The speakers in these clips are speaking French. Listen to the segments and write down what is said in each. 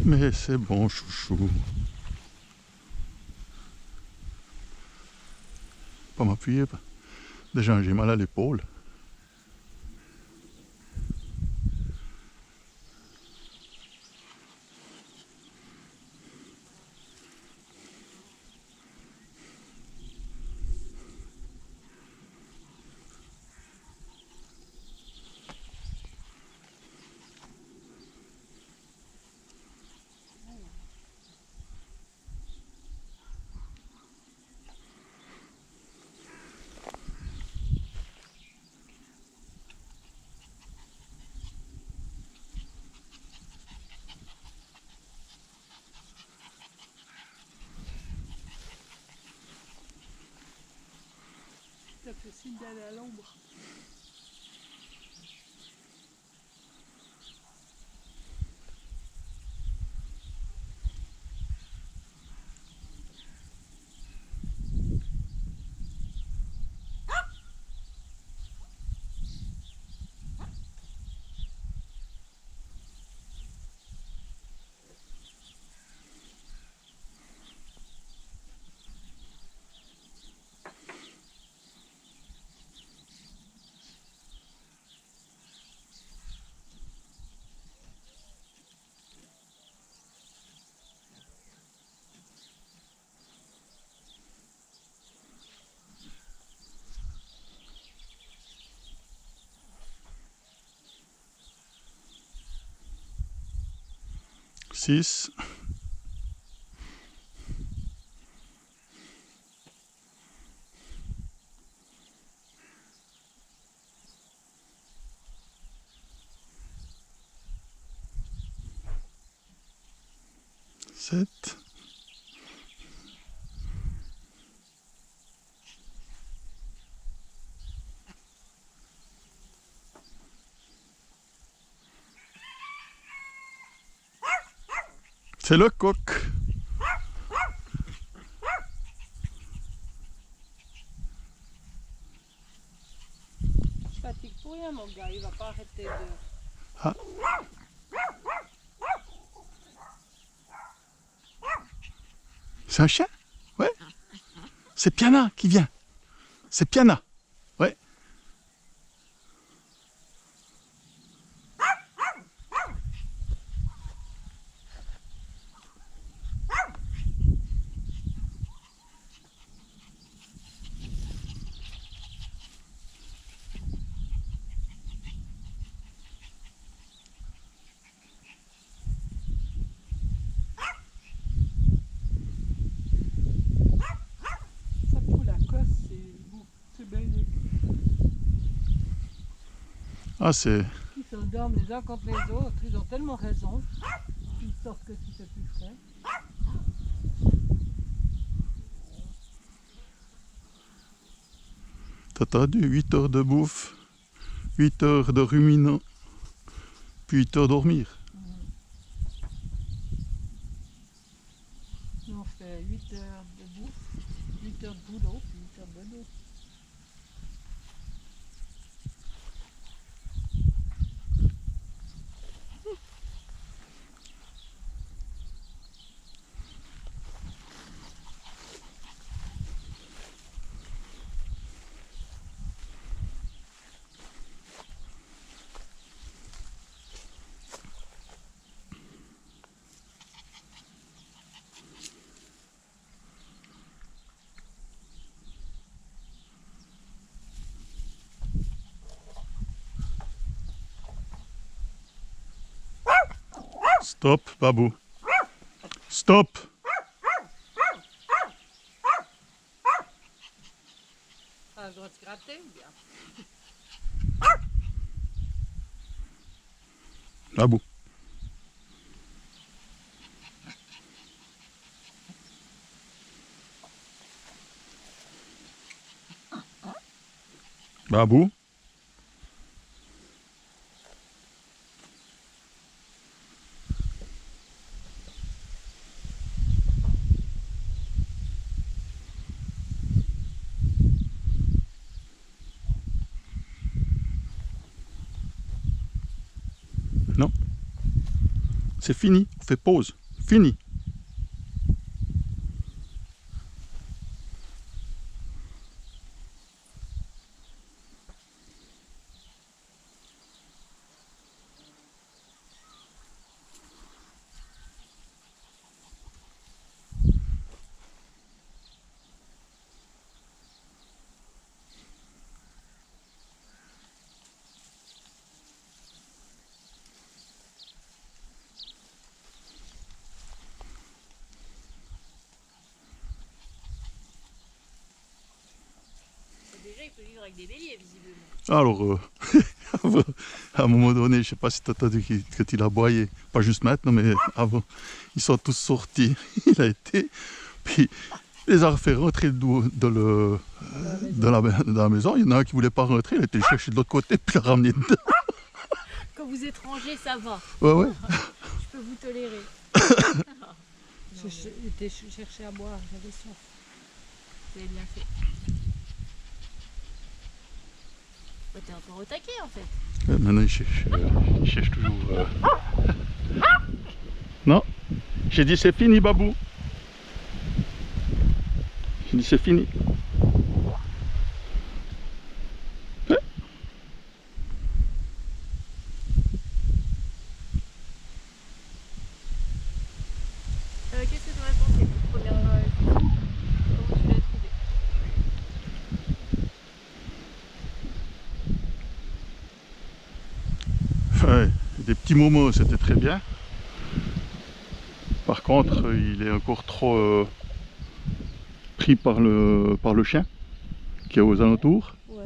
Mais c'est bon, chouchou. Pas m'appuyer. Déjà, j'ai mal à l'épaule. Ça fait signe d'aller à l'ombre. Six. Sept. C'est le coq. Je fatigue pour rien, mon gars, il va pas arrêter de... Ah. C'est un chien? Ouais. C'est Piana qui vient. C'est Piana. Ouais. Ça fout la cosse, c'est bien. Ah, c'est... Ils s'endorment les uns contre les autres, ils ont tellement raison. Ils sortent que si c'est plus frais. T'as attendu 8 heures de bouffe, 8 heures de ruminant, puis 8 heures dormir. Nous on fait 8 heures de bouffe, 8 heures de boulot, puis 8 heures de dos. Stop, Babou. Stop. Ah, je dois te gratter ou bien? Babou. Babou. C'est fini, on fait pause. Fini. Déjà, il faut vivre avec des béliers, visiblement. Alors, à un moment donné, je sais pas si tu as entendu quand il a aboyé, pas juste maintenant, mais avant, ils sont tous sortis. Il a été, puis il les a fait rentrer dans la maison. Il y en a un qui voulait pas rentrer, il a été le chercher de l'autre côté, puis l'a ramené dedans. Quand vous étrangers, ça va. Ouais, ouais. Je peux vous tolérer. J'étais chercher à boire, j'avais soif. Vous avez bien fait. Ouais, t'es encore au taquet en fait. Maintenant, il cherche toujours. Non, j'ai dit c'est fini, Babou. J'ai dit c'est fini. Ouais. Qu'est-ce que tu en as pensé de cette première comment tu l'as trouvé? Ouais, des petits moments, c'était très bien. Par contre, il est encore trop pris par le chien qui est aux alentours. Ouais.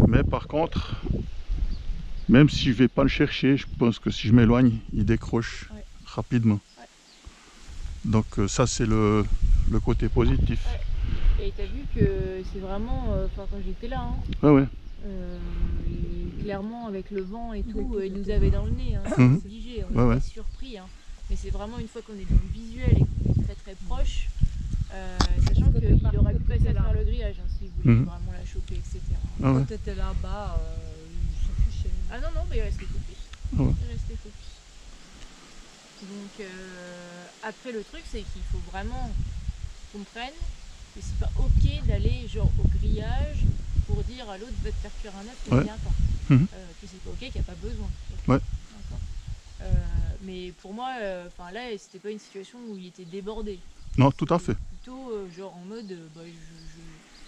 Mais par contre, même si je vais pas le chercher, je pense que si je m'éloigne, il décroche rapidement. Ouais. Donc ça, c'est le côté positif. Ouais. Et t'as vu que c'est vraiment, enfin quand j'étais là, hein, Ouais, ouais. clairement avec le vent et tout, il nous avait dans le nez, hein, Mhm. c'est obligé, on Ouais, était ouais. surpris. Hein. Mais c'est vraiment une fois qu'on est dans le visuel et qu'on est très très proche, sachant qu'il aurait pu passer à travers le grillage hein, s'il voulait Mhm. vraiment la choper, etc. Ah ouais. Quand tu étais là-bas, il se fichait. Ah non, non, mais il restait focus. Ah ouais. Il restait focus. Donc après le truc c'est qu'il faut vraiment qu'on comprenne que c'est pas ok d'aller genre au grillage pour dire à l'autre va te faire cuire un œuf mais Ouais. viens pas. Mhm. Que c'est pas ok, qu'il n'y a pas besoin. Ouais. D'accord. Mais pour moi, enfin là c'était pas une situation où il était débordé. Non, tout à fait. Plutôt genre en mode bah,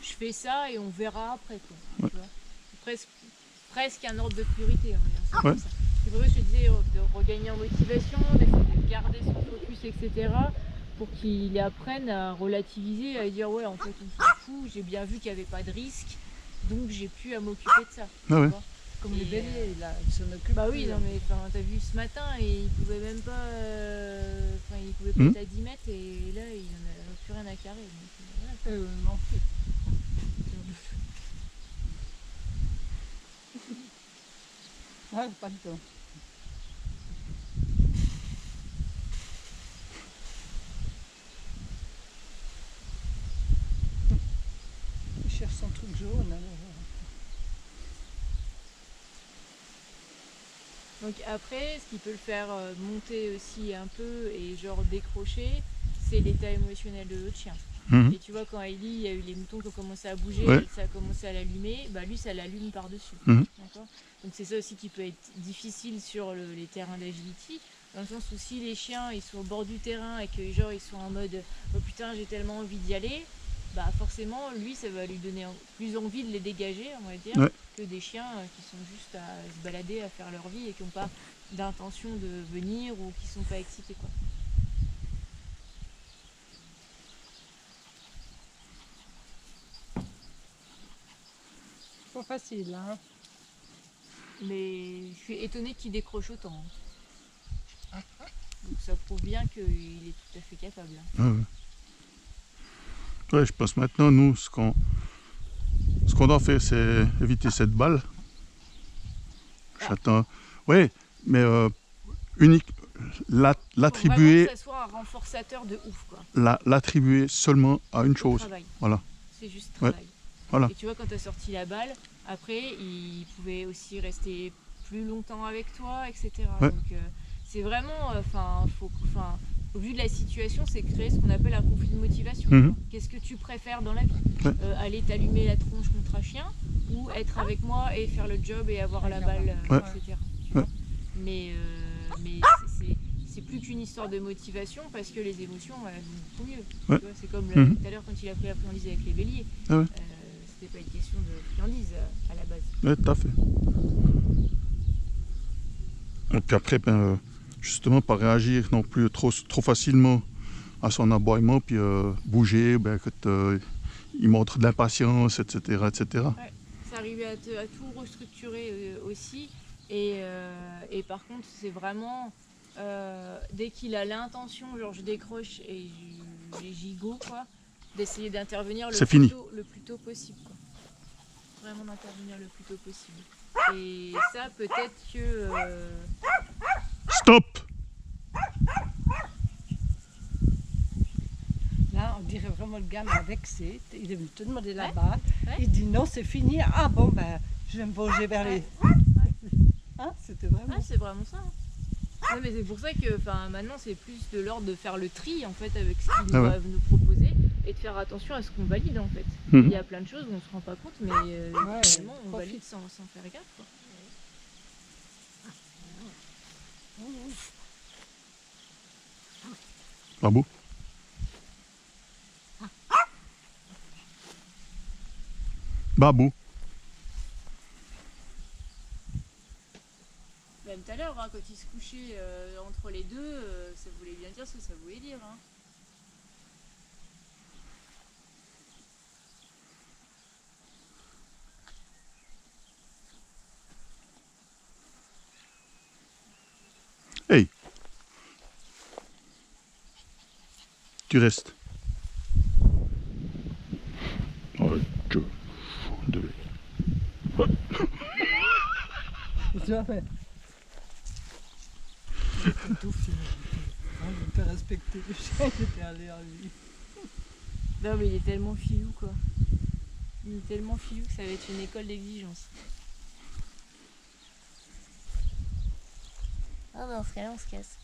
je fais ça et on verra après quoi. Ouais. Tu vois. C'est presque un ordre de priorité. On va dire ça Ouais. comme ça. C'est pour ça que je te disais de regagner en motivation, d'essayer de garder son focus, etc. Pour qu'il apprenne à relativiser, à dire ouais en fait on s'en fout, j'ai bien vu qu'il n'y avait pas de risque, donc j'ai pu à m'occuper de ça. Ah ouais. Tu vois. Comme Et, les béliers, là, ils s'en occupent. Bah oui, plus, non hein. mais t'as vu ce matin et il pouvait même pas, enfin il pouvait pas Mhm. être à 10 mètres et là il en a plus rien à carrer. Donc, voilà. Non plus. Ah, pas de temps. Il cherche son truc jaune. Alors. Donc après, ce qui peut le faire monter aussi un peu et genre décrocher, c'est l'état émotionnel de l'autre chien. Mhm. Et tu vois, quand Ellie, il y a eu les moutons qui ont commencé à bouger, Ouais. ça a commencé à l'allumer, bah lui, ça l'allume par-dessus. Mhm. D'accord. Donc c'est ça aussi qui peut être difficile sur les terrains d'agility, dans le sens où si les chiens ils sont au bord du terrain et que genre ils sont en mode oh putain j'ai tellement envie d'y aller, bah forcément lui ça va lui donner plus envie de les dégager, on va dire, Ouais. que des chiens qui sont juste à se balader, à faire leur vie et qui n'ont pas d'intention de venir ou qui sont pas excités quoi. Pas facile, hein. Mais je suis étonnée qu'il décroche autant. Hein. Donc ça prouve bien qu'il est tout à fait capable. Hein. Ah ouais. Ouais, je pense maintenant, nous, ce qu'on doit faire, c'est éviter cette balle. J'attends. Oui, mais unique, l'attribuer, Faut vraiment que ça soit un renforçateur de ouf quoi. l'attribuer seulement à une Au chose. travail. Voilà. C'est juste Ouais. travail. Voilà. Et tu vois quand tu as sorti la balle, après il pouvait aussi rester plus longtemps avec toi, etc. Ouais. Donc c'est vraiment, au vu de la situation, c'est créer ce qu'on appelle un conflit de motivation. Mhm. Qu'est-ce que tu préfères dans la vie? Ouais. Aller t'allumer la tronche contre un chien ou être avec moi et faire le job et avoir la balle, Ouais. etc. tu Ouais. vois. Mais c'est plus qu'une histoire de motivation parce que les émotions, elles vont beaucoup mieux. Ouais. Tu vois, c'est comme Mhm. tout à l'heure quand il a pris la friandise avec les béliers. Ah ouais. C'était pas une question de friandise à la base. Ouais, tout à fait. Et puis après, justement, pas réagir non plus trop facilement à son aboiement, puis bouger, quand il montre de l'impatience, etc., etc. C'est arrivé à tout restructurer aussi. Et par contre, c'est vraiment dès qu'il a l'intention, genre je décroche et j'y go, quoi, d'essayer d'intervenir C'est fini. le plus tôt possible. Quoi. Vraiment d'intervenir le plus tôt possible. Et ça, peut-être que. Stop! Là, on dirait vraiment le gamin vexé. Il est venu te demander la Ouais. balle. Ouais. Il dit non, c'est fini. Ah bon, ben, je vais me venger vers les. Hein, c'était vraiment. Ah, c'est vraiment ça. Ouais, mais c'est pour ça que maintenant, c'est plus de l'ordre de faire le tri en fait avec ce qu'ils Ah ouais. doivent nous proposer et de faire attention à ce qu'on valide en fait. Mhm. Il y a plein de choses où on se rend pas compte, mais finalement, on profite. valide sans faire gaffe. Quoi. Babou? Babou? Même tout à l'heure, hein, quand il se couchait entre les deux, ça voulait bien dire ce que ça voulait dire. Hein. Hey! Tu restes. Oh, Dieu. De... Tu vois, mais. C'est tout fini. Hein, je te respecter le chien, j'étais allé à lui. Non, mais il est tellement filou, quoi. Il est tellement filou que ça va être une école d'exigence. Ah, bah, dans ce cas-là, on se casse.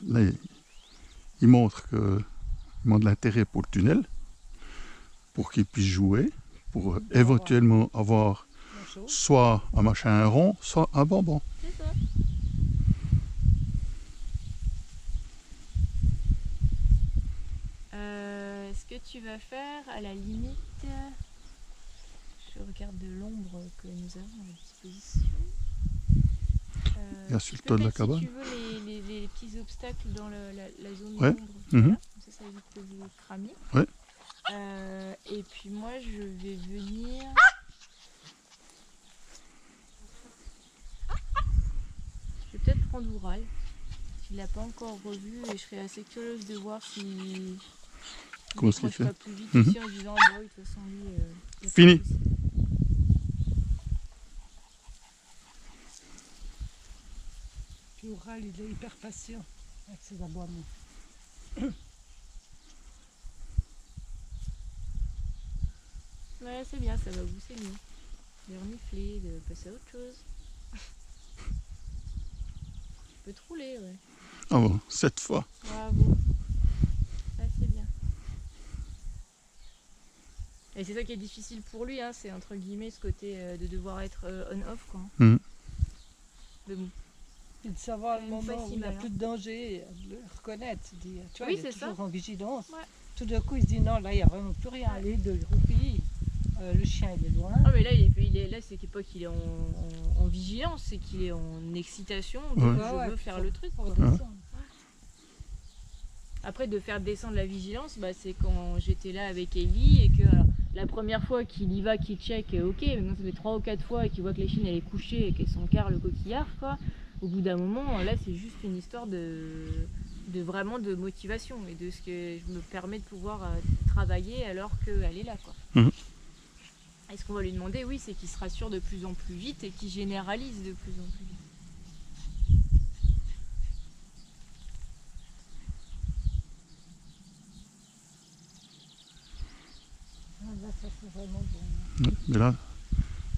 Là, il montre qu'il manque de l'intérêt pour le tunnel, pour qu'il puisse jouer, pour éventuellement avoir La chose. soit un machin rond, soit un bonbon. C'est ça. Ce que tu vas faire, à la limite, je regarde de l'ombre que nous avons à disposition. Il y a sur Tu le peux toit de la mettre, cabane. si tu veux, les petits obstacles dans la zone Ouais. d'ombre. Mhm. Voilà. Comme ça évite que vous cramiez. Ouais. Et puis moi, je vais venir... Je vais peut-être prendre Oural. Il l'a pas encore revu et je serais assez curieuse de voir si... Comment est-ce qu'il décroche fait pas plus vite Mhm. aussi en disant bah oui, de toute façon lui y a pas Fini. de souci. Puis Oural, il est hyper patient avec ses aboiements. Ouais, c'est bien, ça va vous, c'est mieux. De renifler, de passer à autre chose. Tu peux te rouler, ouais. Ah bon, 7 fois. Bravo. Ah, c'est bien. Et c'est ça qui est difficile pour lui, hein, c'est entre guillemets ce côté de devoir être on-off, quoi. Mhm. Mais bon. Et de savoir le Quand même pas moment si où il n'y a mal, plus de danger, de le reconnaître. Il dit, tu vois, Oui, il est c'est ça. toujours en vigilance. Ouais. Tout d'un coup, il se dit non, là, il n'y a vraiment plus rien. Allez, de roupie. Le chien, il est loin. Ah mais là, là c'est pas qu'il est en vigilance, c'est qu'il est en excitation, donc Ouais. je veux faire le truc, Pour quoi. descendre. Après, de faire descendre la vigilance, bah, c'est quand j'étais là avec Ellie et que la première fois qu'il y va, qu'il check, ok, maintenant ça fait 3 ou 4 fois et qu'il voit que la chienne elle est couchée et qu'elle s'encarre le coquillard, quoi. Au bout d'un moment, là, c'est juste une histoire de vraiment de motivation et de ce que je me permets de pouvoir travailler alors qu'elle est là, quoi. Mhm. Et ce qu'on va lui demander, oui, c'est qu'il se rassure de plus en plus vite et qu'il généralise de plus en plus vite. Ça, c'est vraiment bon. Mais là,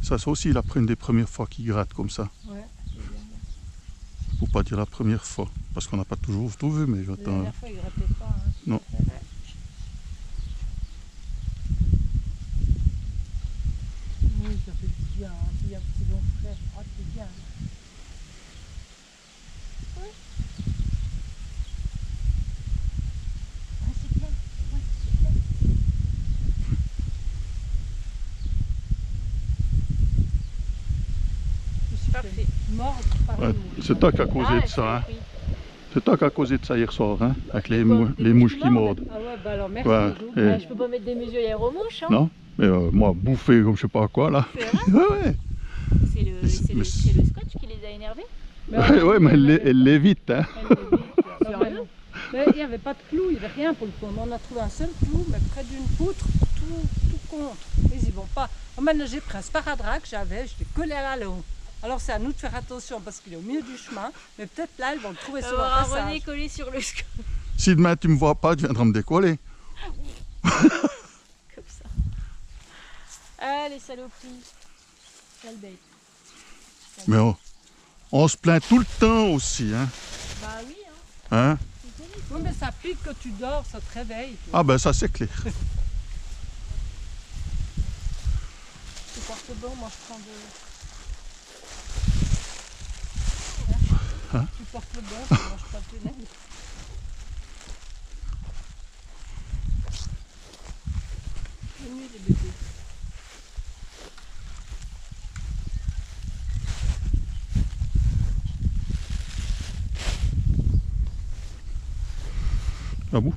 ça c'est aussi une des premières fois qu'il gratte comme ça. Ouais, c'est bien. Faut pas dire la première fois, parce qu'on n'a pas toujours tout vu, mais La j'attends. dernière fois, il grattait pas. Hein. Non. Oui, ça fait du bien. Hein. Puis un petit bon frais, je crois que c'est bien. Ah, c'est plein. Ouais, c'est plein. Je suis Parfait. mort par Ouais, les mouches. c'est toi qui as causé Ah, de ça, hein. oui. C'est toi qui as causé de ça hier soir, hein, avec les, Quoi, les mouches qui mordent. Ah ouais, bah alors merci. Ouais, Doudou. et- Ah, je peux pas mettre des muselières aux mouches, hein. Non, mais moi, bouffer comme je sais pas quoi là. C'est vrai. Ouais, ouais. C'est le, Mais c'est le, mais- c'est le scotch qui les a énervés. Mais Ouais, ouais, mais elle l'évite, hein. Ah ben non. Mais il n'y avait pas de clou, il n'y avait rien pour le coup. On en a trouvé un seul clou, mais près d'une poutre, tout contre. Ils y vont pas. Oh, maintenant j'ai pris un sparadrap que j'avais, je l'ai collé à la haut. Alors c'est à nous de faire attention parce qu'il est au milieu du chemin, mais peut-être là ils vont le trouver sur leur Avoir un passage. René collé sur le scotch. Si demain tu me vois pas, tu viendras me décoller. Comme ça. Ah, les saloperies. Quelle bête. Mais on se plaint tout le temps aussi, hein. Bah oui, hein. Hein? C'est terrible. Oui, mais ça pique que tu dors, ça te réveille. Ah ben ça c'est clair. Tu portes bon, moi je prends de... Tu portes le bon, tu manges pas de ténèbres. Bonne nuit les bébés. Ah bon?